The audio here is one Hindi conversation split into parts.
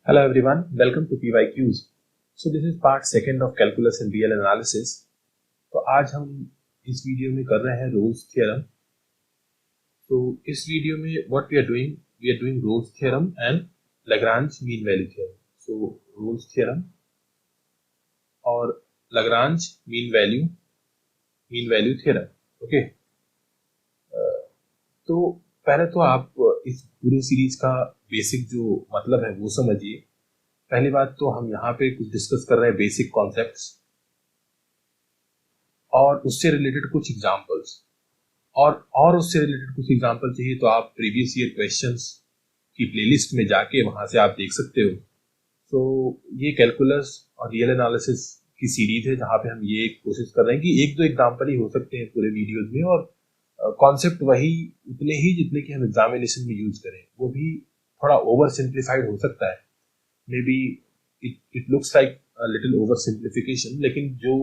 Hello everyone, welcome to PYQs. So this is part second of calculus and real analysis. तो आज हम इस वीडियो में कर रहे हैं रोल्स थ्योरम. तो इस वीडियो में what we are doing Rolle's theorem and Lagrange mean value theorem. So Rolle's theorem और Lagrange mean value theorem. Okay. तो पहले तो आप इस पूरी सीरीज का बेसिक जो मतलब है वो समझिए. पहली बात तो हम यहाँ पे कुछ डिस्कस कर रहे हैं बेसिक कॉन्सेप्ट्स और उससे रिलेटेड कुछ एग्जांपल्स और उससे रिलेटेड कुछ एग्जांपल चाहिए तो आप प्रीवियस ईयर क्वेश्चंस की प्लेलिस्ट में जाके वहां से आप देख सकते हो. तो ये कैलकुलस और रियल एनालिसिस की सीरीज है जहाँ पे हम ये कोशिश कर रहे हैं कि एक दो एग्जांपल ही हो सकते हैं पूरे वीडियोज में और कॉन्सेप्ट वही उतने ही जितने कि हम एग्जामिनेशन में यूज करें. वो भी थोड़ा ओवर सिंप्लीफाइड हो सकता है. Maybe it looks like a little oversimplification, लेकिन जो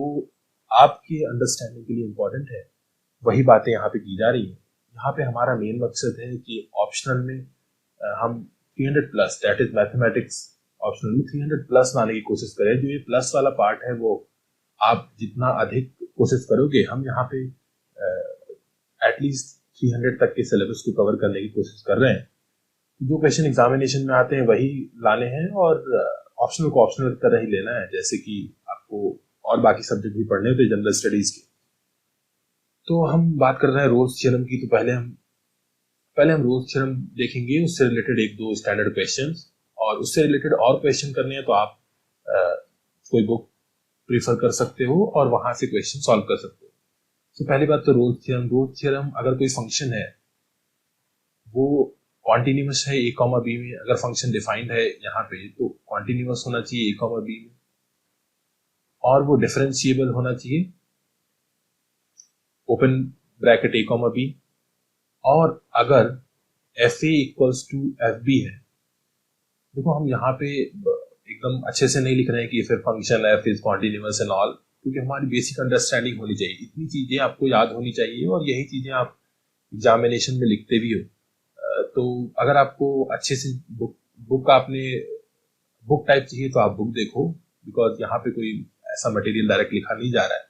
आपके अंडरस्टैंडिंग के लिए इम्पोर्टेंट है वही बातें यहाँ पे की जा रही हैं. यहाँ पे हमारा मेन मकसद है कि ऑप्शनल में हम 300 plus that is mathematics optional में 300 प्लस लाने की कोशिश करें. जो ये प्लस वाला पार्ट है वो आप जितना अधिक कोशिश करोगे हम यहाँ पे एटलीस्ट 300 तक के सिलेबस को कवर करने की कोशिश कर रहे हैं. जो क्वेश्चन एग्जामिनेशन में आते हैं वही लाने हैं और ऑप्शनल को ऑप्शनल की तरह ही लेना है, जैसे कि आपको और बाकी सब्जेक्ट भी पढ़ने होते हैं जनरल स्टडीज के. तो हम बात कर रहे हैं रोल्स थ्योरम की. तो पहले हम रोल्स थ्योरम देखेंगे, उससे रिलेटेड एक दो स्टैंडर्ड क्वेश्चंस और उससे रिलेटेड और क्वेश्चन करने हैं तो आप कोई बुक प्रीफर कर सकते हो और वहां से क्वेश्चन सॉल्व कर सकते हो. तो पहली बात तो रोल्स थ्योरम अगर कोई फंक्शन है वो कॉन्टिन्यूअस है a, b में. अगर फंक्शन डिफाइंड है यहाँ पे तो कॉन्टिन्यूअस होना चाहिए a, b में और वो डिफरेंशिएबल होना चाहिए ओपन ब्रैकेट a, b. और अगर fa इक्वल्स टू fb है, देखो हम यहाँ पे एकदम अच्छे से नहीं लिख रहे हैं कि फिर function f is continuous and all, क्योंकि हमारी बेसिक अंडरस्टैंडिंग होनी चाहिए. इतनी चीजें आपको याद होनी चाहिए और यही चीजें आप एग्जामिनेशन में लिखते भी हो. तो अगर आपको अच्छे से बुक आपने बुक टाइप चाहिए तो आप बुक देखो, बिकॉज यहाँ पे कोई ऐसा मटेरियल डायरेक्ट लिखा नहीं जा रहा है.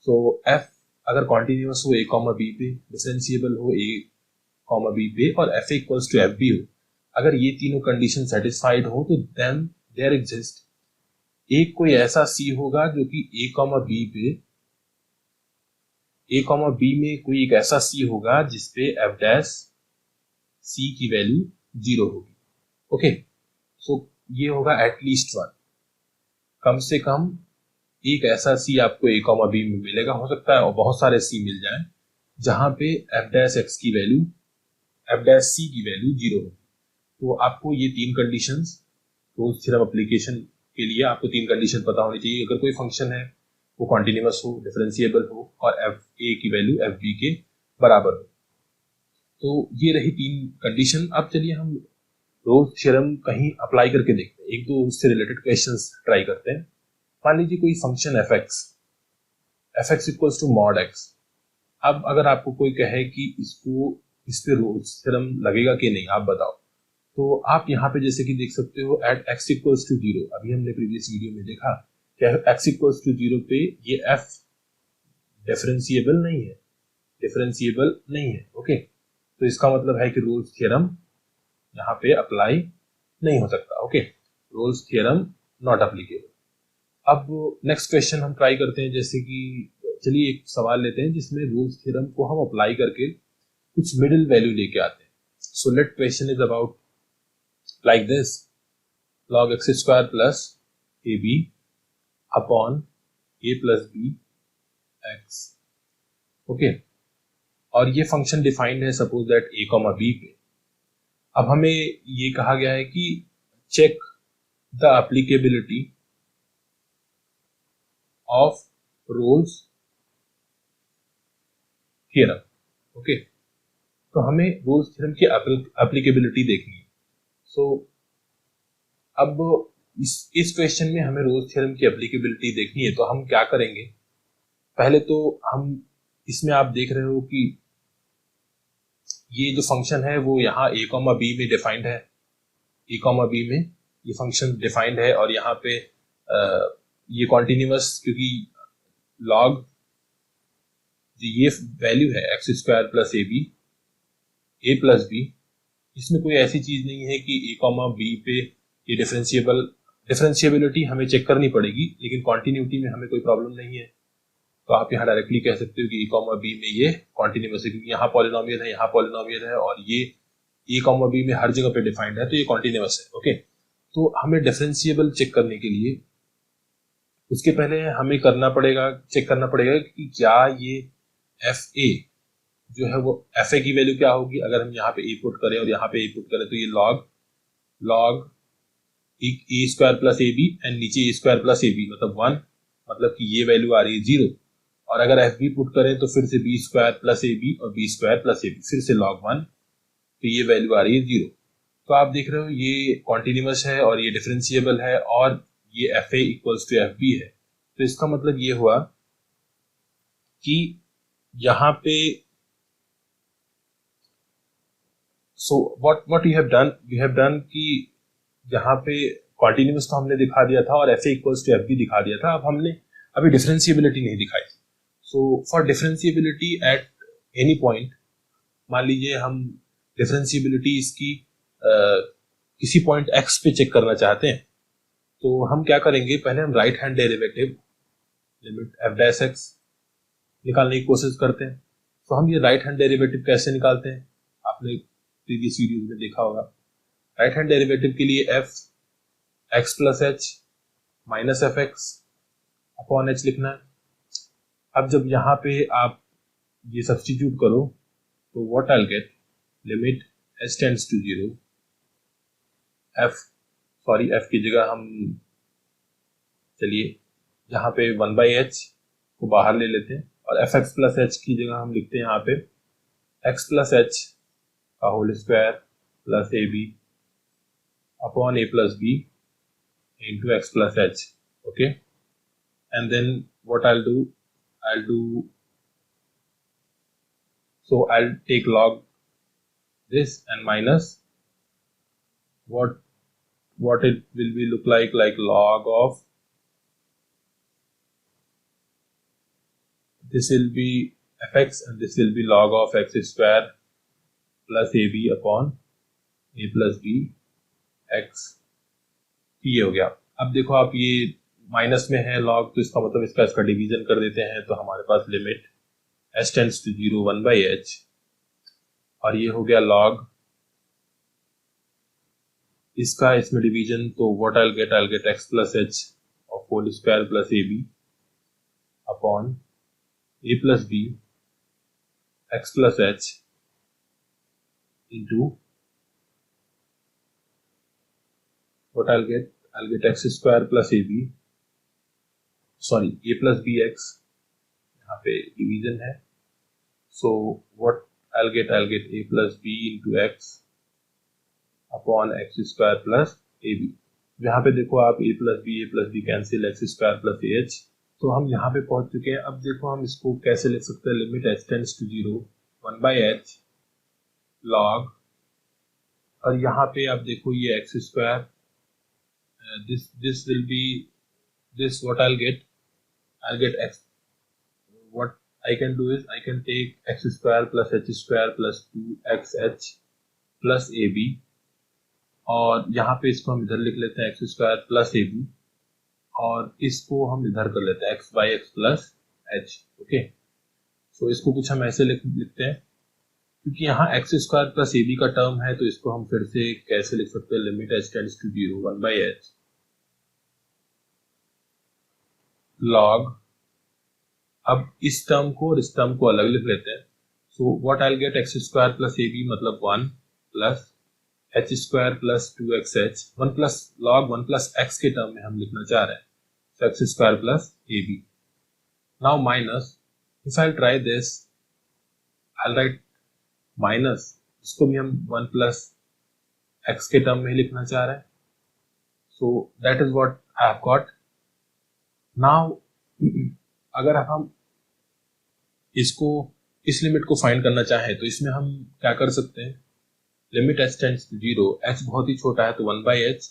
सो एफ अगर कॉन्टिन्यूअस हो a, b पे, डिफरेंशिएबल हो a, b पे और f equals to f b हो, अगर ये तीनों कंडीशन सेटिस्फाइड हो तो देन देयर एग्जिस्ट एक कोई ऐसा c होगा जो कि a, b में कोई एक ऐसा c होगा जिसपे f डैश c की वैल्यू 0 होगी. ओके. सो ये होगा एटलीस्ट वन. कम से कम एक ऐसा c आपको a, b में मिलेगा. हो सकता है और बहुत सारे c मिल जाएं जहां पे f डैश x की वैल्यू f डैश c की वैल्यू 0 होगी. तो आपको ये तीन कंडीशंस रोल्स थ्योरम एप्लीकेशन के लिए आपको तीन कंडीशन पता होनी चाहिए. अगर कोई फंक्शन है वो कॉन्टिन्यूअस हो, डिफरेंशिएबल हो और f a की वैल्यू f b के बराबर हो. तो ये रही तीन कंडीशन. अब चलिए हम रोल्स थ्योरम कहीं अप्लाई करके देखते हैं. एक दो उससे रिलेटेड क्वेश्चंस ट्राई करते हैं. मान लीजिए कोई function fx equals to mod x. अब अगर आपको कोई कहे कि इस पे रोल्स थ्योरम लगेगा कि नहीं, आप बताओ. तो आप यहाँ पे जैसे कि देख सकते हो एट x इक्वल्स टू 0, अभी हमने प्रीवियस वीडियो में देखा कि x इक्वल्स टू 0 पे ये f डिफरेंशिएबल नहीं है. ओके. तो इसका मतलब है कि रोल्स थ्योरम यहाँ पे अप्लाई नहीं हो सकता. Okay. Rolle's theorem not applicable. अब नेक्स्ट क्वेश्चन हम ट्राई करते हैं. जैसे कि चलिए एक सवाल लेते हैं जिसमें रोल्स थ्योरम को हम अप्लाई करके कुछ मिडिल वैल्यू लेके आते हैं. So let question is about like this, log x square plus ab upon a plus b x. Okay. और ये फंक्शन डिफाइंड है सपोज दैट a, b पे. अब हमें ये कहा गया है कि check the applicability of Rolle's theorem. Okay. तो हमें रोल्स थ्योरम की एप्लीकेबिलिटी देखनी है. सो अब इस क्वेश्चन में हमें रोल्स थ्योरम की एप्लीकेबिलिटी देखनी है. तो हम क्या करेंगे, पहले तो हम इसमें आप देख रहे हो कि ये जो फंक्शन है वो यहाँ a, b में डिफाइंड है. a, b में ये फंक्शन डिफाइंड है और यहाँ पे ये कॉन्टिन्यूअस, क्योंकि लॉग ये वैल्यू है एक्स स्क्वायर प्लस ए प्लस बी, इसमें कोई ऐसी चीज नहीं है कि ए कॉमा बी पे ये डिफरेंशिएबिलिटी हमें चेक करनी पड़ेगी, लेकिन कॉन्टिन्यूटी में हमें कोई प्रॉब्लम नहीं है। तो आप यहाँ डायरेक्टली कह सकते हो कि ए कॉमा बी में ये कॉन्टिन्यूअस है, क्योंकि यहाँ पॉलिनोमियल है, यहाँ पॉलिनोमियल है, और ये ए कॉमा बी में हर जगह पे डिफाइंड है, तो ये कॉन्टिन्यूअस है। ओके, तो हमें डिफरेंशिएबल चेक करने के लिए उसके पहले हमें चेक करना पड़ेगा कि क्या ये एफ ए जो है वो एफ ए की वैल्यू क्या होगी। अगर हम यहाँ पे ए पुट करें और यहाँ पे ए पुट करें तो ये log a square plus A b and नीचे a square plus A b मतलब 1, मतलब कि ये वैल्यू आ रही है 0। और अगर एफ बी पुट करें तो फिर से बी स्क्वायर प्लस ए बी और बी स्क्वायर प्लस ए बी, फिर से log 1, तो ये वैल्यू आ रही है 0। तो आप देख रहे हो ये कॉन्टिन्यूअस है और ये डिफरेंशिएबल है और ये f a equals to f b है। तो इसका मतलब ये हुआ कि यहाँ पे so what you have done कि यहाँ पे कॉन्टिन्यूअस तो हमने दिखा दिया था और f a equals to f b दिखा दिया था। अब हमने अभी डिफरेंशिएबिलिटी नहीं दिखाई। So for differentiability at any point, मान लीजिए हम डिफरेंशिएबिलिटी इसकी किसी पॉइंट एक्स पे चेक करना चाहते हैं, तो हम क्या करेंगे, पहले हम right hand derivative limit F dash x निकालने की कोशिश करते हैं। तो हम ये राइट हैंड डेरिवेटिव कैसे निकालते हैं, आपने प्रीवियस वीडियोज में देखा होगा। राइट हैंड डेरिवेटिव के लिए F x plus H minus F x upon H लिखना है। अब जब यहाँ पे आप ये सब्स्टिट्यूट करो तो what I will get, limit h tends to 0, f की जगह हम चलिए यहाँ पे 1/h को बाहर ले लेते हैं और एफ एक्स प्लस एच की जगह हम लिखते हैं यहाँ पे एक्स प्लस एच का whole square plus A b upon a plus b into x plus h. Okay, and then what I'll do, so I'll take log this and minus what it will be look like log of, this will be fx and this will be log of x square plus ab upon a plus b x। ये हो गया। अब देखो आप ये माइनस में है लॉग, तो इसका मतलब इसका डिवीजन कर देते हैं, तो हमारे पास limit h tends to 0 1/h और ये हो गया लॉग इसका, इसमें डिवीजन, तो what I will get x plus h of whole square plus A b upon a plus b x plus h into what I'll get x square plus ab, sorry a plus bx, यहाँ पे डिवीजन है, so what I'll get a plus b into x upon x square plus ab। यहाँ पे देखो आप a plus b cancel, x square plus ah, तो हम यहाँ पे पहुंच चुके हैं। अब देखो हम इसको कैसे लिख सकते हैं, limit h tends to 0 1/h log, और यहाँ पे आप देखो ये x square, this will be this, what I'll get x, what I can do is I can take x square plus h square plus 2xh plus ab, और यहाँ पे इसको हम इधर लिख लेते हैं x स्क्वायर प्लस ab, और इसको हम इधर कर लेते हैं x by x plus h। Okay, so इसको कुछ हम ऐसे लिखते हैं, क्योंकि यहाँ एक्स स्क्वायर प्लस ए बी का टर्म है, तो इसको हम फिर से कैसे लिख सकते हैं, limit h tends to 0 1/h log, अब इस टर्म को और इस टर्म को अलग लिख लेते हैं। So what I will get, x square plus A b मतलब 1 plus h square plus 2xh, 1 plus log 1 plus x के टर्म में हम लिखना चाह रहे हैं, so x square plus A b. Now minus, if I try this, I write minus, इसको भी हम 1 प्लस एक्स के टर्म में ही लिखना चाह रहे हैं, so that is what I have got. Now अगर हम इसको इस लिमिट को फाइंड करना चाहें तो इसमें हम क्या कर सकते हैं, limit h tends to 0, h बहुत ही छोटा है तो 1/h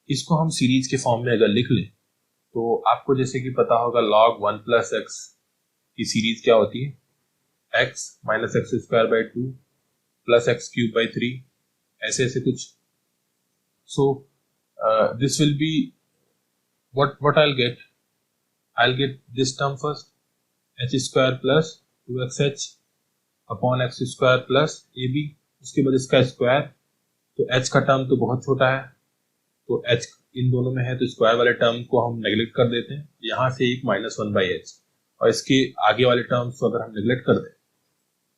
इसको हम सीरीज के फॉर्म में अगर लिख लें तो आपको जैसे कि पता होगा log 1 प्लस एक्स की सीरीज क्या होती है, x minus x square by 2 plus x cube by 3, ऐसे ऐसे कुछ. So this will be what I'll get this term first, h square plus 2xh upon x square plus A b, उसके बाद इसका स्क्वायर. तो h का टर्म तो बहुत छोटा है, तो h इन दोनों में है, तो स्क्वायर वाले टर्म को हम नेग्लेक्ट कर देते हैं. यहाँ से एक माइनस वन बाई एच, और इसके आगे वाले टर्म्स को अगर हम नेग्लेक्ट कर दें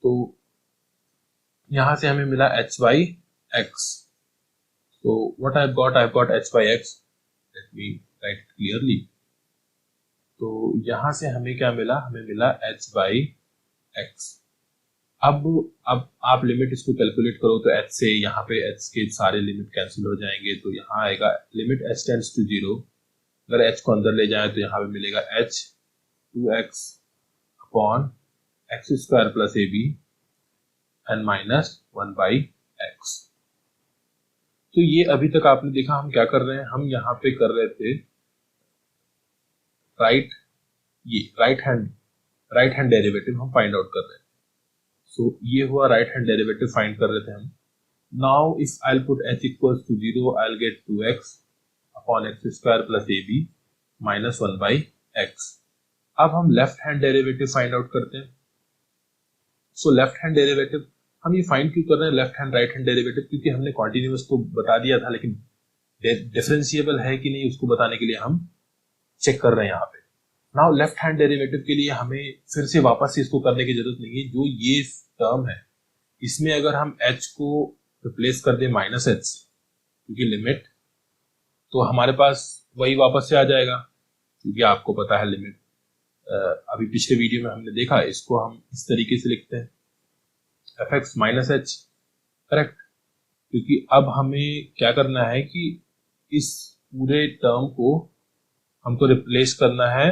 तो यहाँ से हमें मिला h बाई एक्स. तो what I've got h by x. Let me write clearly. तो यहाँ से हमें क्या मिला, हमें मिला h by x. अब आप लिमिट इसको कैलकुलेट करो तो h से यहाँ पे h के सारे लिमिट कैंसिल हो जाएंगे, तो यहाँ आएगा लिमिट h टेंड्स टू 0. अगर h को अंदर ले जाए तो यहाँ पे मिलेगा h 2x upon x square plus A b and minus 1 by x. तो ये अभी तक आपने देखा हम क्या कर रहे हैं, हम यहाँ पे कर रहे थे राइट हैंड डेरिवेटिव हम फाइंड आउट कर रहे थे. सो ये हुआ राइट हैंड डेरिवेटिव फाइंड कर रहे थे हम. Now if I will put h equals to 0 I will get 2x upon x square plus A b minus 1 by x. अब हम left hand derivative find out करते हैं. सो लेफ्ट हैंड डेरिवेटिव हम ये फाइंड क्यों कर रहे हैं, left hand right hand derivative, क्योंकि हमने कॉन्टिन्यूअस तो बता दिया था, लेकिन डिफरेंशिएबल है कि नहीं उसको बताने के लिए हम चेक कर रहे हैं यहाँ पे. नाउ लेफ्ट हैंड डेरिवेटिव के लिए हमें फिर से वापस से इसको करने की जरूरत नहीं है. जो ये टर्म है इसमें अगर हम h को रिप्लेस कर दें माइनस एच से, क्योंकि लिमिट, तो हमारे पास वही वापस से आ जाएगा, क्योंकि आपको पता है लिमिट. अभी पिछले वीडियो में हमने देखा, इसको हम इस तरीके से लिखते हैं F x minus H, correct. क्योंकि अब हमें क्या करना है कि इस पूरे टर्म को हमको रिप्लेस करना है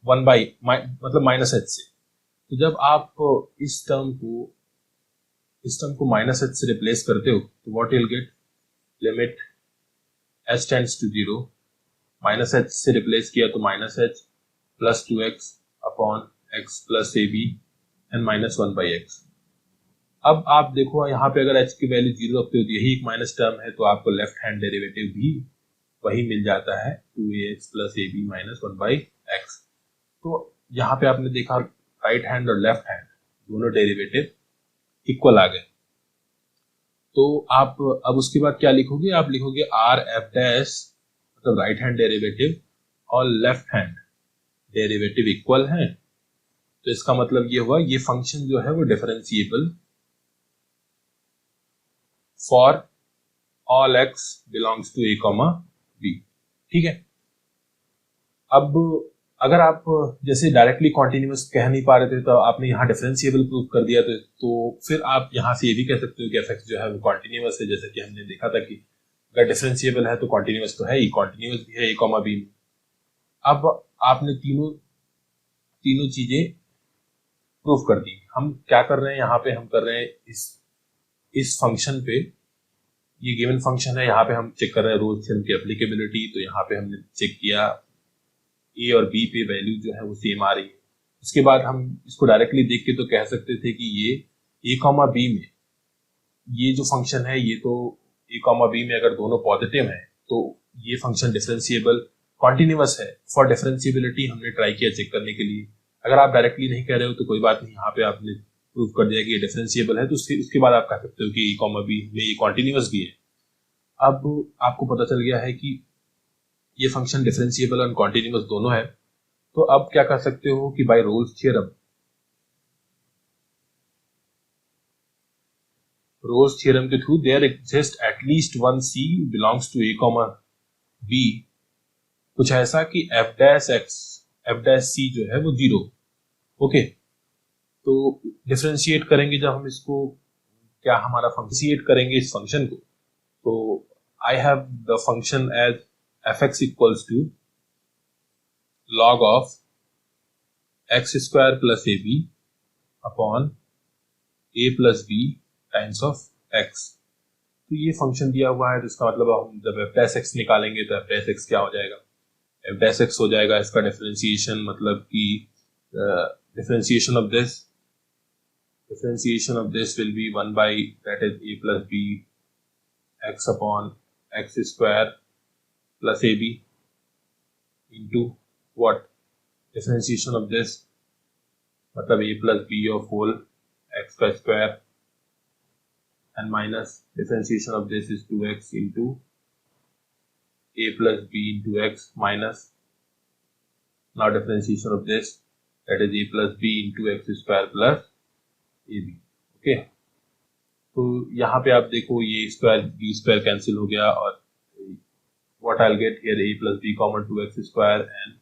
1 बाई मतलब माइनस एच से. तो जब आप इस टर्म को माइनस एच से रिप्लेस करते हो तो what will get, limit h tends to 0, minus h से रिप्लेस किया तो minus h plus 2x upon x plus A b and minus 1 by x. अब आप देखो यहाँ पे अगर h की वैल्यू 0 रखते हो तो यही एक माइनस टर्म है, तो आपको लेफ्ट हैंड डेरिवेटिव भी वही मिल जाता है 2ax plus A b minus 1 by x. तो यहाँ पे आपने देखा राइट हैंड और लेफ्ट हैंड दोनों डेरिवेटिव इक्वल आ गए. तो आप अब उसके बाद क्या लिखोगे, आप लिखोगे आर एफ डैश, मतलब राइट हैंड डेरिवेटिव और लेफ्ट हैंड डेरिवेटिव इक्वल है. तो इसका मतलब ये हुआ ये फंक्शन जो है वो differentiable for all x belongs to a, b. ठीक है. अब अगर आप जैसे डायरेक्टली कॉन्टिन्यूअस कह नहीं पा रहे थे तो आपने यहाँ डिफरेंशिएबल प्रूव कर दिया, तो फिर आप यहाँ से ये भी कह सकते हो कि f(x) जो है वो कॉन्टिन्यूअस है, जैसे कि हमने देखा था कि अगर डिफरेंशिएबल है तो कॉन्टिन्यूअस तो है ही, कॉन्टिन्यूअस भी है a, b. अब आपने तीनों चीजें प्रूव कर दी. हम क्या कर रहे हैं यहाँ पे, हम कर रहे हैं इस फंक्शन पे, ये गिवन फंक्शन है, यहाँ पे हम चेक कर रहे हैं रोल्स थ्योरम की एप्लीकेबिलिटी. तो यहाँ पे हमने चेक किया ए और बी पे वैल्यू जो है वो सेम आ रही है. उसके बाद हम इसको डायरेक्टली देख के तो कह सकते थे कि ये ए कॉमा बी में ये जो फंक्शन है, ये तो ए कॉमा बी में अगर दोनों पॉजिटिव हैं तो ये फंक्शन डिफरेंशिएबल कॉन्टिन्यूअस है. फॉर डिफरेंशिएबिलिटी हमने ट्राई किया चेक करने के लिए. अगर आप डायरेक्टली नहीं कह रहे हो तो कोई बात नहीं, यहाँ पे आपने प्रूव कर दिया कि ये डिफरेंशिएबल है, तो उसके बाद आप कह सकते हो कि ए कॉमा बी में ये कॉन्टिन्यूअस भी है. अब आपको पता चल गया है कि ये फंक्शन डिफरेंशिएबल और कॉन्टिन्यूअस दोनों है. तो अब क्या कर सकते हो कि बाय रोल्स थ्योरम के through there exist at least one C belongs to A comma b, कुछ ऐसा कि एफ डैश सी जो है वो 0. ओके. तो डिफरेंशिएट करेंगे जब हम इसको, क्या हमारा फंक्शिएट करेंगे इस फंक्शन को, तो I have the function as f(x) equals to log of x square plus ab upon a plus b times of x. तो तो ये फंक्शन दिया हुआ है, तो इसका मतलब हम जब एफ डैश एक्स निकालेंगे तो एफ डैश एक्स क्या हो जाएगा, एफ डैश एक्स हो जाएगा इसका डिफरेंशिएशन, मतलब कि differentiation of this will be 1 by that is a plus b x upon x square plus ab into what, differentiation of this मतलब a plus b of whole x का square and minus differentiation of this is 2x into a plus b into x minus now differentiation of this, that is a plus b into x square plus ab. Okay, तो यहाँ पे आप देखो ये स्क्वायर बी स्क्वायर कैंसिल हो गया और what I'll get here a plus b common 2x square and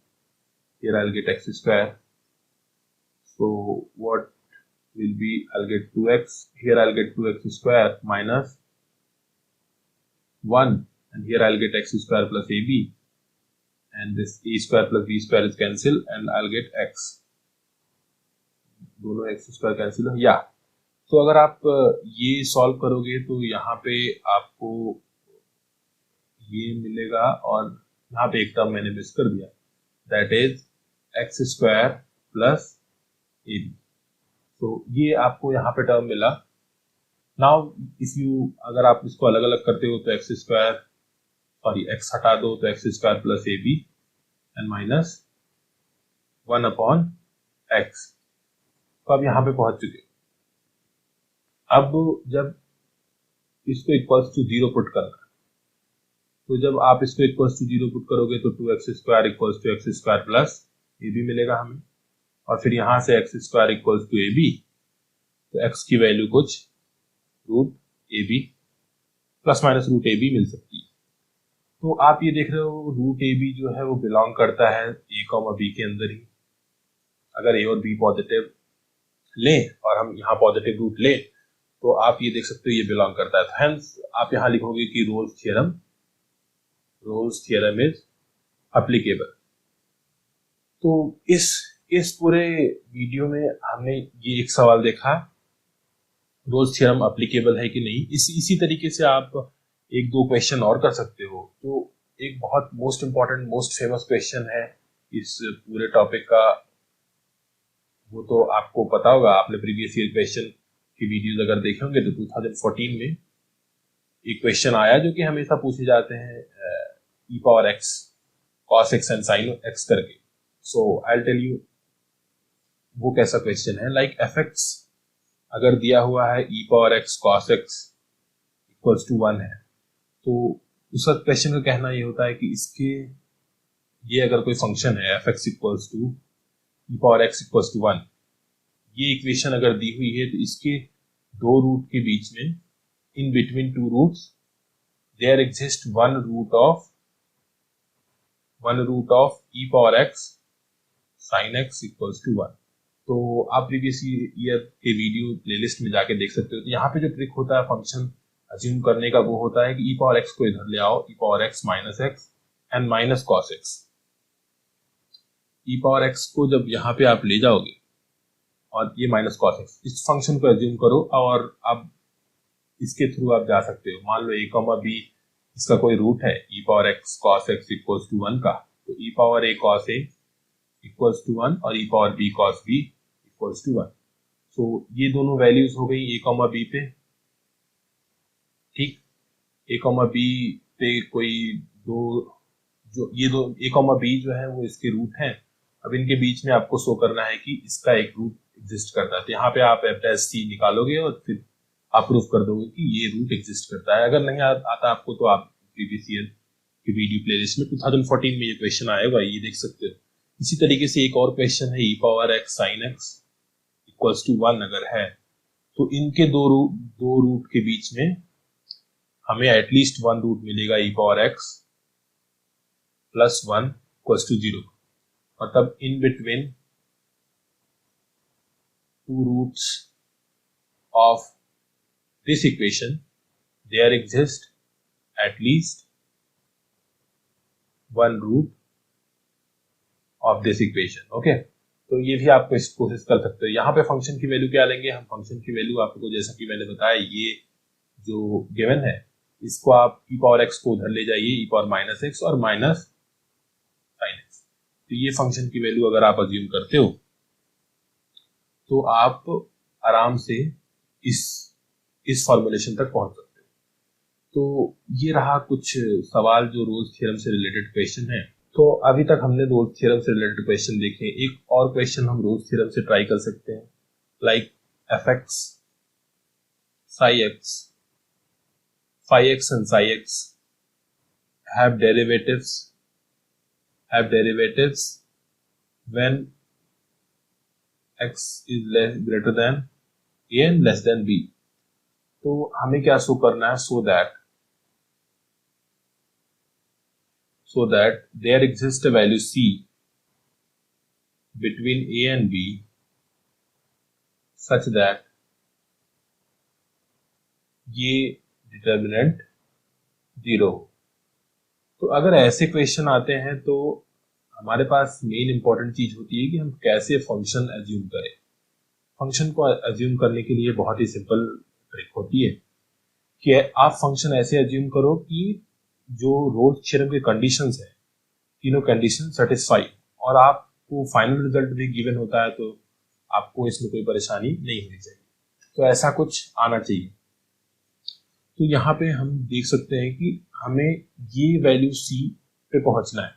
here I'll get x square. So what will be, I'll get 2x, here I'll get 2x square minus 1 and here I'll get x square plus ab and this a square plus b square is cancelled and I'll get x, दोनों x square cancel हो या। तो अगर आप ये सॉल्व करोगे तो यहाँ पे आपको ये मिलेगा और यहाँ पे एक टर्म मैंने मिस कर दिया, that is x square plus A B. तो ये आपको यहाँ पे टर्म मिला। नाउ इफ यू, अगर आप इसको अलग अलग करते हो तो एक्स स्क्वायर, सॉरी एक्स हटा दो तो x square plus A b and minus 1 upon x. तो अब यहाँ पे पहुंच चुके। अब जब इसको इक्वल्स टू 0 पुट करना, तो जब आप इसको इक्वल्स टू 0 पुट करोगे तो 2x square equals to x square plus A B मिलेगा हमें, और फिर यहाँ से x square equals to A B, तो x की वैल्यू कुछ root A B plus minus root A B मिल सकती है। तो आप ये देख रहे हो रूट ए बी जो है वो बिलोंग करता है a कॉमा बी के अंदर ही। अगर a और b पॉजिटिव लें और हम यहाँ पॉजिटिव रूट लें तो आप ये देख सकते हो ये बिलोंग करता है। तो हेंस आप यहाँ लिखोगे कि रोल्स थ्योरम इज एप्लीकेबल। तो इस पूरे वीडियो में हमने ये एक सवाल देखा, रोल्स थ्योरम एप्लीकेबल है कि नहीं। इसी तरीके से आप एक दो क्वेश्चन और कर सकते हो। तो एक बहुत most important most famous question है इस पूरे टॉपिक का, वो तो आपको पता होगा, आपने प्रीवियस ईयर क्वेश्चन की वीडियोस अगर देखे होंगे तो 2014 में एक क्वेश्चन आया जो कि हमेशा पूछे जाते हैं e power x cos x and sin x करके। सो आई विल टेल यू वो कैसा क्वेश्चन है। लाइक fx अगर दिया हुआ है e power x cos x equals to 1 है, तो उस वक्त क्वेश्चन का कहना ये होता है कि इसके ये अगर कोई फंक्शन है fx equals to e power x equals to 1, ये इक्वेशन अगर दी हुई है तो इसके दो रूट के बीच में, in between two roots there exist one root of e power x sin x equals to 1। तो आप प्रीवियस ईयर के वीडियो प्लेलिस्ट में जाके देख सकते हो। तो यहाँ पे जो ट्रिक होता है फंक्शन अज्यूम करने का वो होता है कि e पावर x को इधर ले आओ, e power x minus x and minus cos x। e power x को जब यहाँ पे आप ले जाओगे और ये माइनस cos x, इस फंक्शन को अज्यूम करो और अब इसके थ्रू आप जा सकते हो। मान लो a कॉमा b इसका कोई रूट है e power x cos x equals to 1 का, तो e power a cos a equals to 1 और e power b cos b equals to 1। So ये दोनों वैल्यूज हो गई a कॉमा b पे। ठीक, a कॉमा b पे कोई दो, जो ये दो a कॉमा b जो है वो इसके रूट हैं। अब इनके बीच में आपको शो करना है कि इसका एक रूट एग्जिस्ट करता है। तो यहाँ पे आप एफ डैश सी निकालोगे और फिर आप प्रूफ कर दोगे कि ये रूट एग्जिस्ट करता है। अगर नहीं आता आपको तो आप प्रीवियस ईयर की वीडियो प्लेलिस्ट में 2014 में ये क्वेश्चन आएगा, ये देख सकते हो। इसी तरीके से एक और क्वेश्चन है e power x sin x equals to 1 अगर है, तो इनके दो रूट के बीच में हमें एटलीस्ट वन रूट मिलेगा e power x plus 1 equals to 0। मतलब in between two roots of this equation there exists at least one root of this equation। Okay, तो ये भी आप कोशिश कर सकते हो। यहाँ पे फंक्शन की वैल्यू क्या लेंगे हम? फंक्शन की वैल्यू आपको जैसा कि मैंने बताया, ये जो गिवन है इसको आप e पावर x को उधर ले जाइए, e पावर माइनस एक्स और माइनस साइन एक्स। तो ये फंक्शन की वैल्यू अगर आप अज्यूम करते हो तो आप आराम से इस फॉर्मुलेशन तक पहुंच सकते हो। तो ये रहा कुछ सवाल जो रोल्स थ्योरम से रिलेटेड क्वेश्चन है। तो अभी तक हमने रोल्स थ्योरम से रिलेटेड क्वेश्चन देखे। एक और क्वेश्चन हम रोल्स थ्योरम से ट्राई कर सकते हैं, like F x psi x, phi x and psi x have derivatives when x is greater than a and less than b। तो हमें क्या शो करना है, so that there exists a value c between a and b such that ये डिटर्मिनेंट 0। तो अगर ऐसे क्वेश्चन आते हैं तो हमारे पास मेन इंपॉर्टेंट चीज होती है कि हम कैसे फंक्शन एज्यूम करें। फंक्शन को एज्यूम करने के लिए बहुत ही सिंपल ट्रिक होती है कि आप फंक्शन ऐसे एज्यूम करो कि जो रोल्स थ्योरम के कंडीशंस है, तीनों कंडीशन सेटिस्फाई, और आपको फाइनल रिजल्ट भी गिवन होता है, तो आपको इसमें कोई परेशानी नहीं होनी चाहिए। तो ऐसा कुछ आना चाहिए। तो यहाँ पे हम देख सकते हैं कि हमें ये वैल्यू c पे पहुंचना है।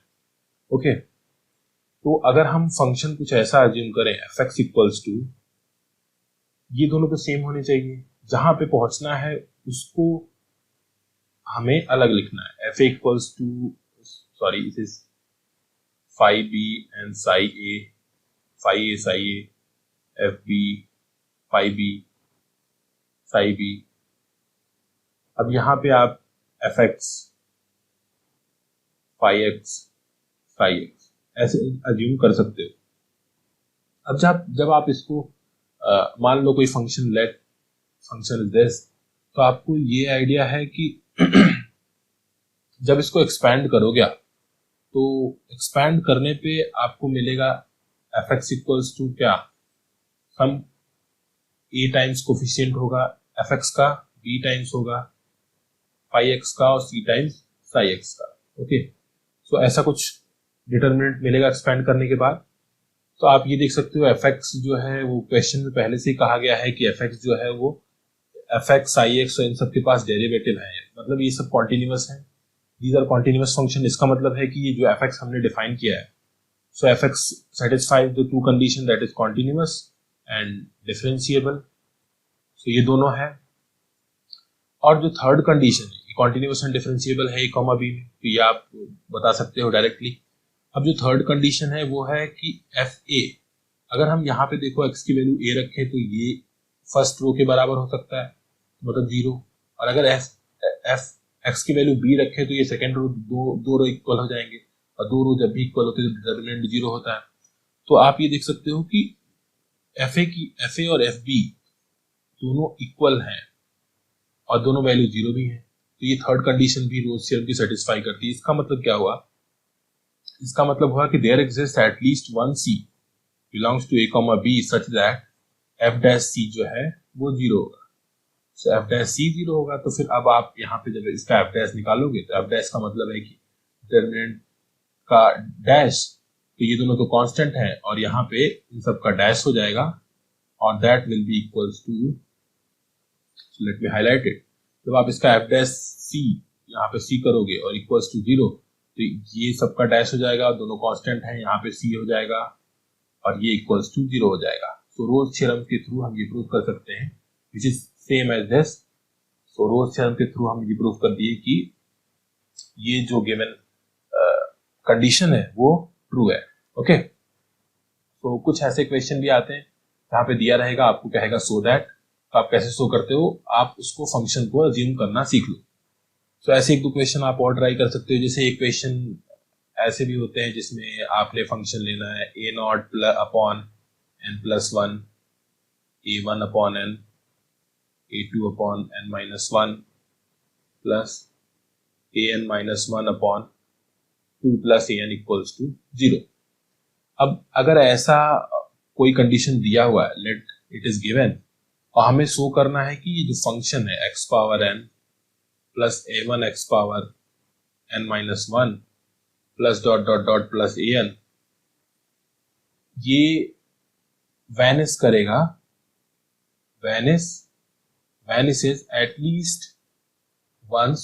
ओके, तो अगर हम फंक्शन कुछ ऐसा अज्यूम करें एफ एक्स इक्वल्स टू, ये दोनों पे सेम होने चाहिए, जहां पे पहुंचना है उसको हमें अलग लिखना है। F a equals to, sorry it is phi b and psi a, phi a psi a, f b phi b psi b. अब यहाँ पे आप f x phi x psi x ऐसे अज्यूम कर सकते हो। अब जब आप इसको मान लो कोई function let function is this, तो आपको ये आइडिया है कि जब इसको एक्सपैंड करोगे तो एक्सपैंड करने पे आपको मिलेगा एफ एक्स इक्वल्स टू क्या, सम ए टाइम्स कोफिशिएंट होगा एफ एक्स का, बी टाइम्स होगा फाई एक्स का और सी टाइम्स साई एक्स का। ओके, सो ऐसा कुछ डिटरमिनेंट मिलेगा एक्सपैंड करने के बाद। तो आप ये देख सकते हो एफ एक्स जो है वो क्वेश्चन में पहले से ही कहा गया है कि एफ एक्स जो है वो एफ एक्स आई एक्स, इन सब के पास डेरिवेटिव है, मतलब ये सब कॉन्टिन्यूअस है, दीज आर कॉन्टिन्यूअस फंक्शन। इसका मतलब है कि ये जो एफ एक्स हमने डिफाइन किया है, so F X satisfies the two condition, that is continuous and differentiable. So ये दोनों है। और जो थर्ड कंडीशन है, कॉन्टिन्यूअस एंड डिफरेंशिएबल है ए कॉमा बी में, तो ये आप बता सकते हो डायरेक्टली। अब जो थर्ड कंडीशन है वो है कि एफ ए, अगर हम यहाँ पे देखो एक्स की वैल्यू ए रखें तो ये फर्स्ट रो के बराबर हो सकता है, मतलब 0, और अगर एफ एक्स की वैल्यू बी रखें तो ये सेकेंड रो, दो रो इक्वल हो जाएंगे, और दो रो जब भी इक्वल होते हैं तो डिटरमिनेंट 0 होता है। तो आप ये देख सकते हो कि एफ ए और एफ बी दोनों इक्वल हैं और दोनों वैल्यू 0 भी हैं, तो ये थर्ड कंडीशन भी रोल्स थ्योरम की सेटिस्फाई करती है। इसका मतलब क्या हुआ, इसका मतलब हुआ कि there exist at least one C belongs to A comma B such that F dash C जो है वो 0 होगा। सो एफ डैश सी 0 होगा, तो फिर अब आप यहाँ पे जब इसका एफ डैश निकालोगे तो एफ डैश का मतलब है कि डिटरमिनेंट का डैश, तो ये दोनों तो कांस्टेंट है और यहाँ पे इन सब का डैश हो जाएगा, और that will be equals to, let me highlight it, जब आप इसका एफ डैश सी यहाँ पे सी करोगे और इक्वल्स टू 0, तो ये सबका डैश हो जाएगा, दोनों कांस्टेंट हैं, यहाँ पे सी हो जाएगा और ये इक्वल्स टू 0 हो जाएगा। सो रोल्स थ्योरम के थ्रू हम ये प्रूव कर सकते हैं, which is same as this. So Rolle's theorem के थ्रू हम ये प्रूव कर दिए कि ये जो गिवन कंडीशन है वो ट्रू है। ओके, तो कुछ ऐसे क्वेश्चन भी आते हैं जहाँ पे दिया रहेगा, आपको कहेगा सो दैट, तो आप कैसे शो करते हो, आप उसको फंक्शन को अज्यूम करना सीख लो। तो ऐसे एक दो क्वेश्चन आप और ट्राई कर सकते हो। जैसे एक क्वेश्चन ऐसे भी होते हैं जिसमें आपने फंक्शन लेना है A not upon N plus 1, A 1 upon N, A 2 upon N minus 1 plus A N minus 1 upon 2 plus A N equals to 0। अब अगर ऐसा कोई कंडीशन दिया हुआ है, लेट इट इज गिवन, और हमें शो करना है कि ये जो फंक्शन है x power n plus a1 x power n minus 1 plus dot dot dot plus an, ये वैनिस करेगा, vanishes at least once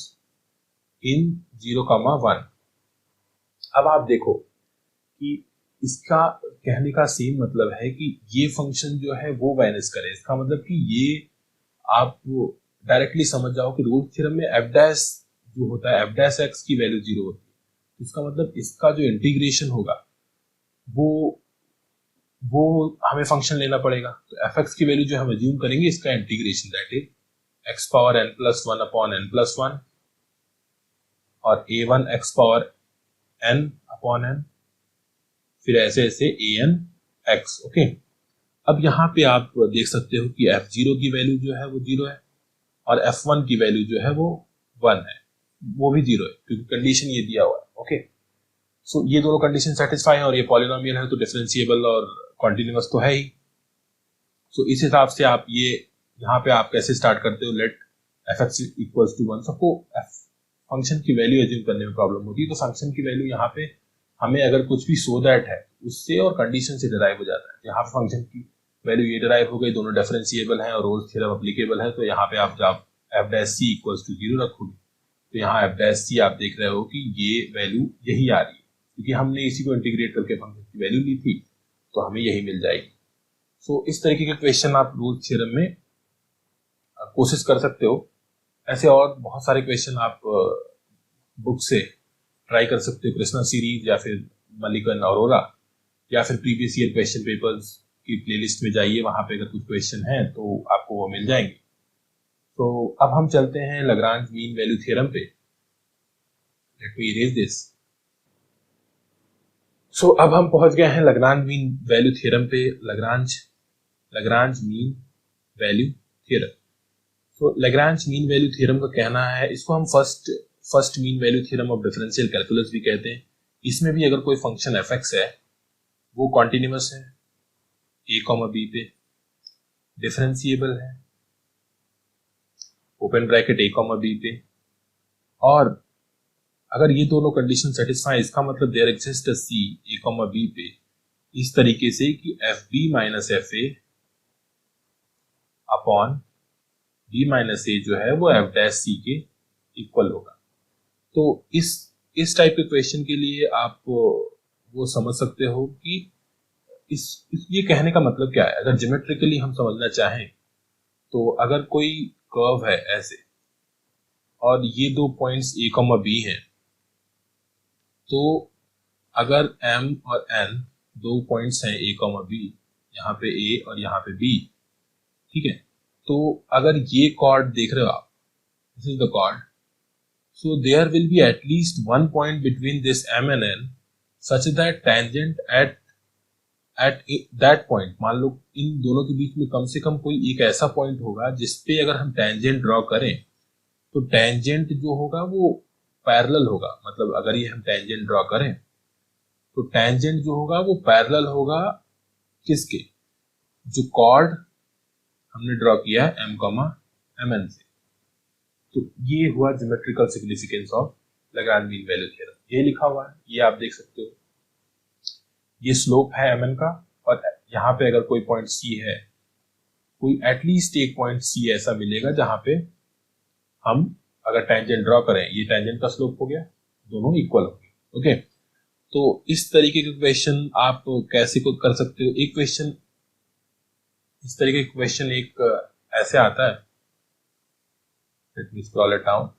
in 0,1। अब आप देखो कि इसका कहने का सेम मतलब है कि ये फंक्शन जो है वो वैनिस करे। इसका मतलब कि ये आप डायरेक्टली समझ जाओ कि रोल्स थ्योरम में एफ डैश जो होता है, एफ डैश एक्स की वैल्यू 0 होती है। इसका मतलब इसका जो इंटीग्रेशन होगा वो हमें फंक्शन लेना पड़ेगा। तो एफ एक्स की वैल्यू जो हम अज्यूम करेंगे, इसका integration that is x power n plus 1 upon n plus 1 और a1 x power n upon n, फिर ऐसे ऐसे an x। ओके, अब यहाँ पे आप देख सकते हो कि f0 की वैल्यू जो है वो 0 है और f1 की वैल्यू जो है वो 1 है, वो भी 0 है क्योंकि कंडीशन ये दिया हुआ है। ओके, सो ये दोनों कंडीशन सेटिस्फाई है और ये पॉलिनोमियल है तो डिफरेंशिएबल और कॉन्टिन्यूअस तो है ही। सो इस हिसाब से आप ये यहाँ पे आप कैसे स्टार्ट करते हो, let f x equals to 1। सबको फंक्शन की वैल्यू एज्यूम करने में प्रॉब्लम होती है, तो फंक्शन की वैल्यू यहाँ पे हमें अगर कुछ भी सो दैट है उससे और कंडीशन से डिराइव हो जाता है। यहाँ पे फंक्शन की वैल्यू ये डिराइव हो गई, दोनों डिफरेंशिएबल हैं और रोल्स थ्योरम एप्लीकेबल है, तो यहाँ पे आप जब f dash c equals to 0 रखोगे तो यहाँ एफ डैश सी आप देख रहे हो कि ये वैल्यू यही आ रही है क्योंकि हमने इसी को इंटीग्रेट करके फंक्शन की वैल्यू ली थी, तो हमें यही मिल जाएगी। सो इस तरीके के क्वेश्चन आप रोल्स थ्योरम में कोशिश कर सकते हो। ऐसे और बहुत सारे क्वेश्चन आप बुक से ट्राई कर सकते हो, कृष्णा सीरीज या फिर मलिकन अरोरा या फिर प्रीवियस ईयर क्वेश्चन पेपर्स की प्लेलिस्ट में जाइए, वहां पे अगर कुछ क्वेश्चन हैं तो आपको वो मिल जाएंगे। तो अब हम चलते हैं लाग्रांज मीन वैल्यू थ्योरम पे। Let me erase this. So अब हम पहुंच गए हैं लाग्रांज मीन वैल्यू थ्योरम पे, लाग्रांज मीन वैल्यू थ्योरम। तो लाग्रांज मीन वैल्यू थ्योरम का कहना है, इसको हम first mean value theorem of differential calculus भी कहते हैं। इसमें भी अगर कोई फंक्शन एफ एक्स है वो कॉन्टिन्यूअस है a, b पे, डिफरेंशिएबल है ओपन ब्रैकेट a, b पे, और अगर ये दोनों कंडीशन सेटिस्फाई, इसका मतलब there exist a c a, b पे इस तरीके से कि F B minus F A upon b minus A जो है वो एफ डैश सी के इक्वल होगा। तो इस टाइप के क्वेश्चन के लिए आप वो समझ सकते हो कि ये कहने का मतलब क्या है। अगर ज्योमेट्रिकली हम समझना चाहें तो अगर कोई कर्व है ऐसे और ये दो पॉइंट्स a, b हैं, तो अगर m और n दो पॉइंट्स हैं a, b, यहाँ पे a और यहाँ पे b, ठीक है, तो अगर ये कॉर्ड देख रहे हो आप, this is the chord, so there will be at least one point between this m and n such that tangent at that point, मान लो इन दोनों के बीच में कम से कम कोई एक ऐसा पॉइंट होगा जिसपे अगर हम टेंजेंट ड्रॉ करें तो टेंजेंट जो होगा वो पैरेलल होगा। मतलब अगर ये हम टेंजेंट ड्रॉ करें तो टेंजेंट जो होगा वो पैरेलल होगा किसके, जो कॉर्ड हमने ड्रॉ किया है m, mn से। तो ये हुआ geometrical significance of Lagrange mean value theorem. ये लिखा हुआ है, ये आप देख सकते हो, ये स्लोप है mn का, और यहाँ पे अगर कोई पॉइंट c है, कोई एटलीस्ट एक पॉइंट c ऐसा मिलेगा जहां पे हम अगर टेंजेंट ड्रॉ करें, ये टेंजेंट का स्लोप हो गया, दोनों इक्वल हो गए। ओके, तो इस तरीके के क्वेश्चन आप कैसे को कर सकते हो। एक क्वेश्चन इस तरीके का क्वेश्चन एक ऐसे आता है, let me scroll it down.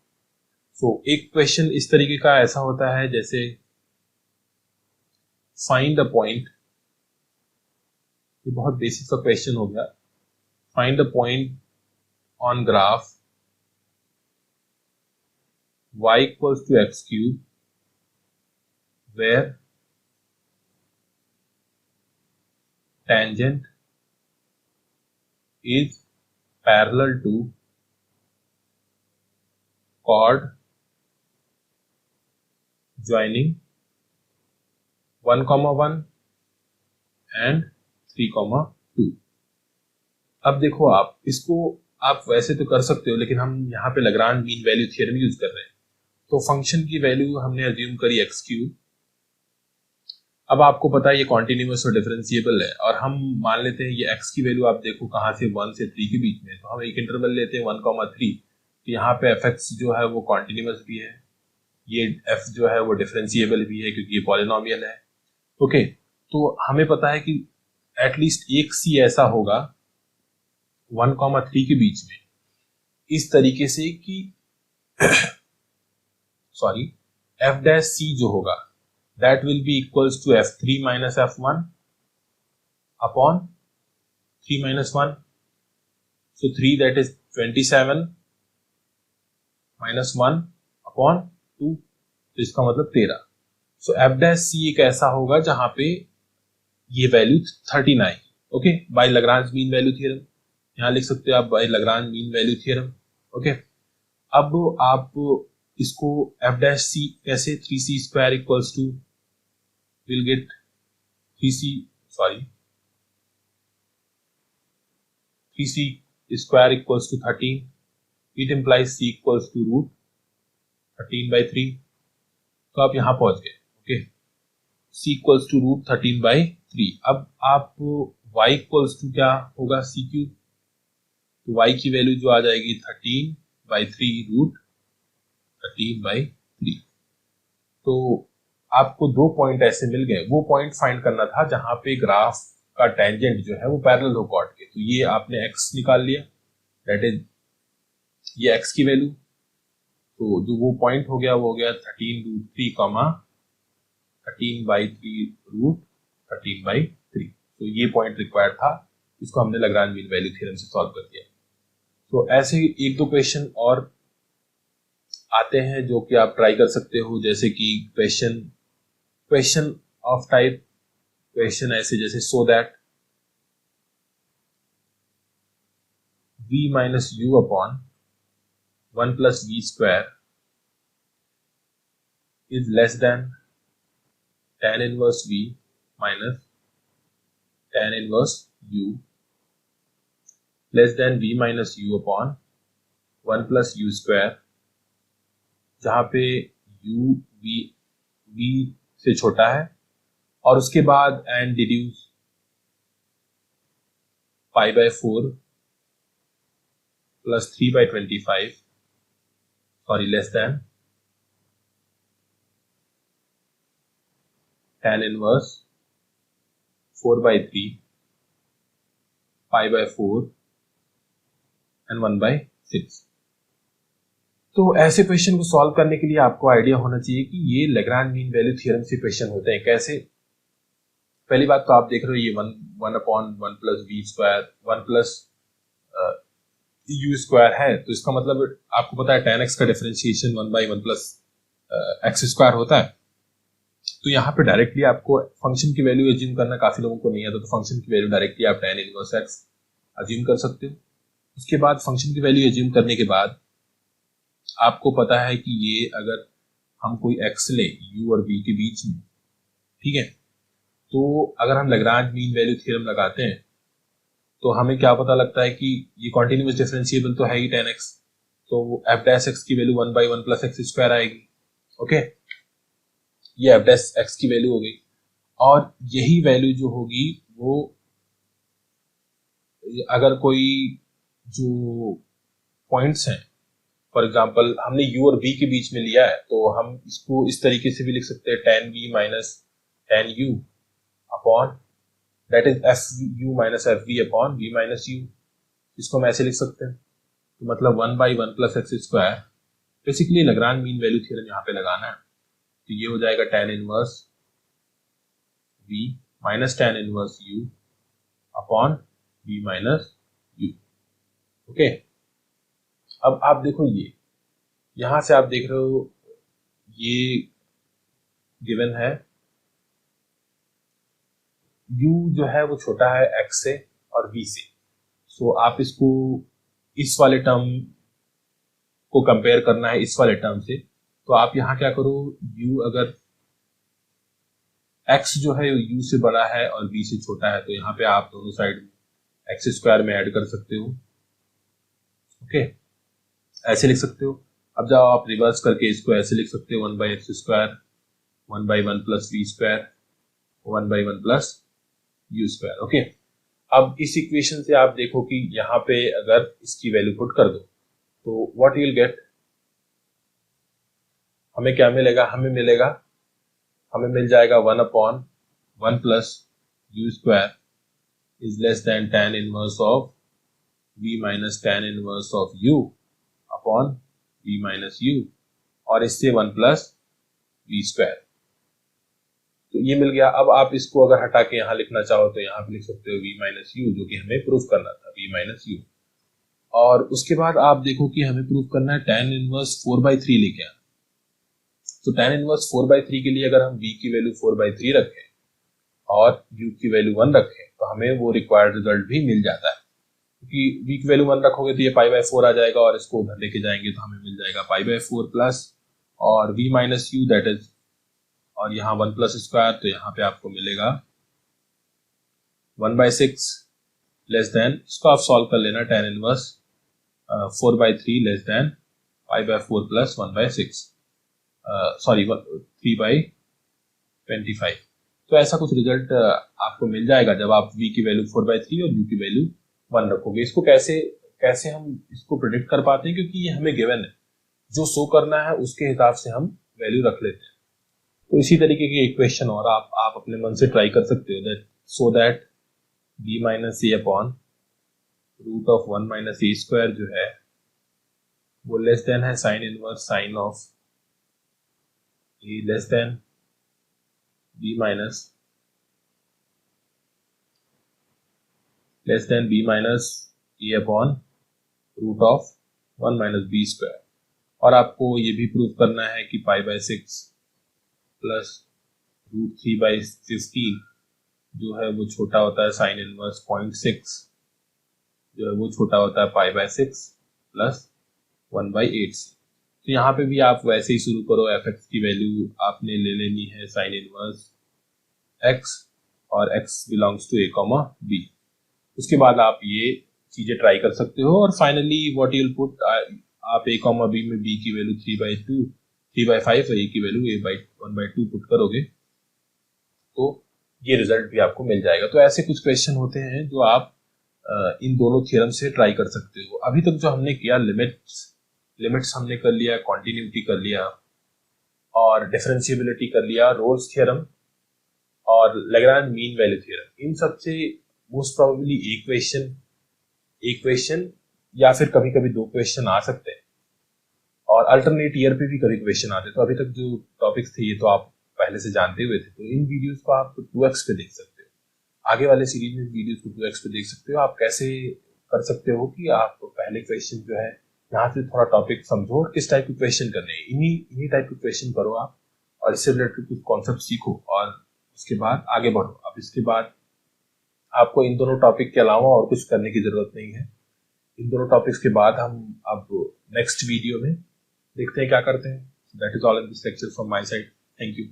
So एक क्वेश्चन इस तरीके का ऐसा होता है जैसे फाइंड अ पॉइंट, ये बहुत बेसिक सा क्वेश्चन हो गया, find a point on graph y equals to x cube where tangent is parallel to chord joining 1, 1 and 3, 2। अब देखो आप इसको आप वैसे तो कर सकते हो, लेकिन हम यहाँ पे Lagrange mean value theorem use कर रहे हैं। तो फंक्शन की वैल्यू हमने अज्यूम करी एक्स क्यूब। अब आपको पता है ये कॉन्टिन्यूस और डिफरेंशिएबल है, और हम मान लेते हैं ये एक्स की वैल्यू आप देखो कहाँ से 1 से 3 के बीच में, तो हम एक इंटरवल लेते हैं 1,3। तो यहाँ पे एफ एक्स जो है वो कॉन्टिन्यूस भी है, ये एफ जो है वो डिफरेंशिएबल भी है क्योंकि ये पॉलिनोमियल है। ओके, तो हमें पता है कि एटलीस्ट एक सी ऐसा होगा 1,3 के बीच में, इस तरीके से कि सॉरी एफ डैश सी जो होगा that will be equals to f3 minus f1 upon 3 minus 1. So 3 that is 27 minus 1 upon 2, तो इसका मतलब 13। So f dash c एक ऐसा होगा जहां पे ये वैल्यू 13 आएगी। Okay, by Lagrange mean value theorem, यहाँ लिख सकते हो आप by Lagrange mean value theorem. Okay, अब आप इसको f dash c कैसे 3c square equals to we'll get 3c square equals to 13. It implies c equals to root 13 by 3. तो आप यहां पहुंच गए। Okay, c equals to root 13 by 3। अब आप y equals to क्या होगा, c क्यूब। तो y की वैल्यू जो आ जाएगी 13 by 3 रूट 13 by 3। तो आपको दो पॉइंट ऐसे मिल गए, वो पॉइंट फाइंड करना था जहां पे ग्राफ का टेंजेंट जो है वो पैरेलल हो कॉर्ड के। तो ये आपने x निकाल लिया, दैट इज ये x की वैल्यू। तो जो वो पॉइंट हो गया वो हो गया 13 root 3 comma 13 by 3 root 13 by 3। तो ये पॉइंट रिक्वायर्ड था, इसको हमने लैग्रांज मीन वैल्यू थ्योरम से सॉल्व कर दिया। तो ऐसे एक दो क्वेश्चन और आते हैं जो कि आप ट्राई कर सकते हो, जैसे कि क्वेश्चन ऑफ टाइप क्वेश्चन ऐसे जैसे so that v minus u upon 1 plus v square is less than tan inverse v minus tan inverse u less than v minus u upon 1 plus u square, जहां पे u v से छोटा है, और उसके बाद and deduce pi by 4 plus 3 by 25 sorry less than tan inverse 4 by 3 pi by 4 and 1 by 6। तो ऐसे क्वेश्चन को सॉल्व करने के लिए आपको आइडिया होना चाहिए कि ये लैग्रांज मीन वैल्यू थ्योरम से क्वेश्चन होते हैं कैसे। पहली बात तो आप देख रहे हो ये 1 upon 1 plus v square 1 plus u square है, तो इसका मतलब आपको पता है tan x का डिफरेंशिएशन 1 बाई 1 प्लस एक्स स्क्वायर होता है। तो यहाँ पे डायरेक्टली आपको फंक्शन की वैल्यू अज्यूम करना काफी लोगों को नहीं आता, तो फंक्शन की वैल्यू डायरेक्टली आप tan इनवर्स x अज्यूम कर सकते हो। उसके बाद फंक्शन की वैल्यू अज्यूम करने के बाद आपको पता है कि ये अगर हम कोई x ले u और v के बीच में, ठीक है, तो अगर हम लैग्रांज मीन वैल्यू थ्योरम लगाते हैं तो हमें क्या पता लगता है कि ये कॉन्टिन्यूस डिफरेंशिएबल तो है ही tan x, तो f डैश x की वैल्यू 1 बाई 1 प्लस एक्स स्क्वायर आएगी। ओके, ये f डैश x की वैल्यू हो गई, और यही वैल्यू जो होगी वो अगर कोई जो पॉइंट्स हैं, फॉर एग्जांपल हमने u और v के बीच में लिया है, तो हम इसको इस तरीके से भी लिख सकते हैं tan v minus tan u upon that is f u minus f v upon v minus u. इसको हम ऐसे लिख सकते हैं, तो मतलब 1 बाई 1 plus x square. Basically Lagrange mean value theorem यहाँ पे लगाना है, तो ये हो जाएगा tan inverse v minus tan inverse u upon v minus u। Okay, अब आप देखो ये यहां से आप देख रहे हो ये गिवन है u जो है वो छोटा है x से और v से। सो आप इसको इस वाले टर्म को कंपेयर करना है इस वाले टर्म से, तो आप यहाँ क्या करो, u अगर x जो है u से बड़ा है और v से छोटा है, तो यहाँ पे आप दोनों साइड एक्स स्क्वायर में ऐड कर सकते हो। ओके, ऐसे लिख सकते हो। अब जब आप रिवर्स करके इसको ऐसे लिख सकते हो 1/x², 1/1 + v², 1/1 + u²। ओके, अब इस इक्वेशन से आप देखो कि यहाँ पे अगर इसकी वैल्यू पुट कर दो तो व्हाट यू विल गेट, हमें क्या मिलेगा, हमें मिल जाएगा 1/1 + u² is less than tan inverse of v minus tan inverse of u upon v minus u, और इससे 1 + v²। तो ये मिल गया। अब आप इसको अगर हटा के यहाँ लिखना चाहो तो यहाँ पे लिख सकते हो v minus u, जो कि हमें प्रूफ करना था, v minus u। और उसके बाद आप देखो कि हमें प्रूफ करना है tan इनवर्स 4/3 लेके आना। तो tan इनवर्स 4/3 के लिए अगर हम v की वैल्यू 4/3 रखें और u की वैल्यू 1 रखें तो हमें वो रिक्वायर्ड रिजल्ट भी मिल जाता है। क्योंकि v की वैल्यू 1 रखोगे तो ये π/4 आ जाएगा, और इसको उधर लेके जाएंगे तो हमें मिल जाएगा π/4 प्लस और v minus u that is, और यहाँ 1 + स्क्वायर, तो यहाँ पे आपको मिलेगा 1/6 लेस देन, इसको आप सॉल्व कर लेना, tan inverse 4/3 less than π/4 plus 1/6, sorry 3/25। तो ऐसा कुछ रिजल्ट आपको मिल जाएगा जब आप v की वैल्यू 4/3 और u की वैल्यू 1 रखोगे। इसको कैसे हम इसको प्रिडिक्ट कर पाते हैं, क्योंकि ये हमें गिवन है, जो शो करना है उसके हिसाब से हम वैल्यू रख लेते हैं। तो इसी तरीके की एक क्वेश्चन और आप अपने मन से ट्राई कर सकते हो, that so that b minus a upon √1 minus a² जो है वो लेस देन है sine inverse sine of a less than b minus a upon √1 minus b²। और आपको ये भी प्रूव करना है कि π/6 प्लस √3/15 जो है वो छोटा होता है साइन इनवर्स 0.6 जो है वो छोटा होता है π/6 प्लस 1/8 से। तो यहाँ पे भी आप वैसे ही शुरू करो, f(x) की वैल्यू आपने ले लेनी है साइन इनवर्स x, और x belongs to a, b। उसके बाद आप ये चीजें ट्राई कर सकते हो, और finally what you will put, आप a, b में b की वैल्यू 3/5 और a की वैल्यू 1/2 पुट करोगे तो ये रिजल्ट भी आपको मिल जाएगा। तो ऐसे कुछ क्वेश्चन होते हैं जो आप इन दोनों थ्योरम से ट्राई कर सकते हो। अभी तक जो हमने किया, लिमिट्स हमने कर लिया, कॉन्टिन्यूटी कर लिया, और डिफरेंशिएबिलिटी कर लिया, रोल्स थ्योरम और लैग्रांज मीन वैल्यू थ्योरम। इन सब से मोस्ट प्रोबेबली एक क्वेश्चन या फिर कभी कभी 2 क्वेश्चन आ सकते हैं, और अल्टरनेट ईयर पे भी कभी क्वेश्चन आते हैं। तो अभी तक जो टॉपिक्स थे ये तो आप पहले से जानते हुए थे, तो इन वीडियोस को आप 2x पे देख सकते हो। आगे वाले सीरीज में वीडियोस को 2x पे देख सकते हो। आप कैसे कर सकते हो कि आप पहले क्वेश्चन जो है यहाँ से थोड़ा टॉपिक समझो और किस टाइप के क्वेश्चन करने हैं, इन्हीं टाइप के क्वेश्चन करो आप, और इससे रिलेटेड कुछ कॉन्सेप्ट सीखो और उसके बाद आगे बढ़ो। अब इसके बाद आपको इन दोनों टॉपिक के अलावा और कुछ करने की जरूरत नहीं है। इन दोनों टॉपिक्स के बाद हम अब नेक्स्ट वीडियो में देखते हैं क्या करते हैं। That is all in this lecture from my side. Thank you.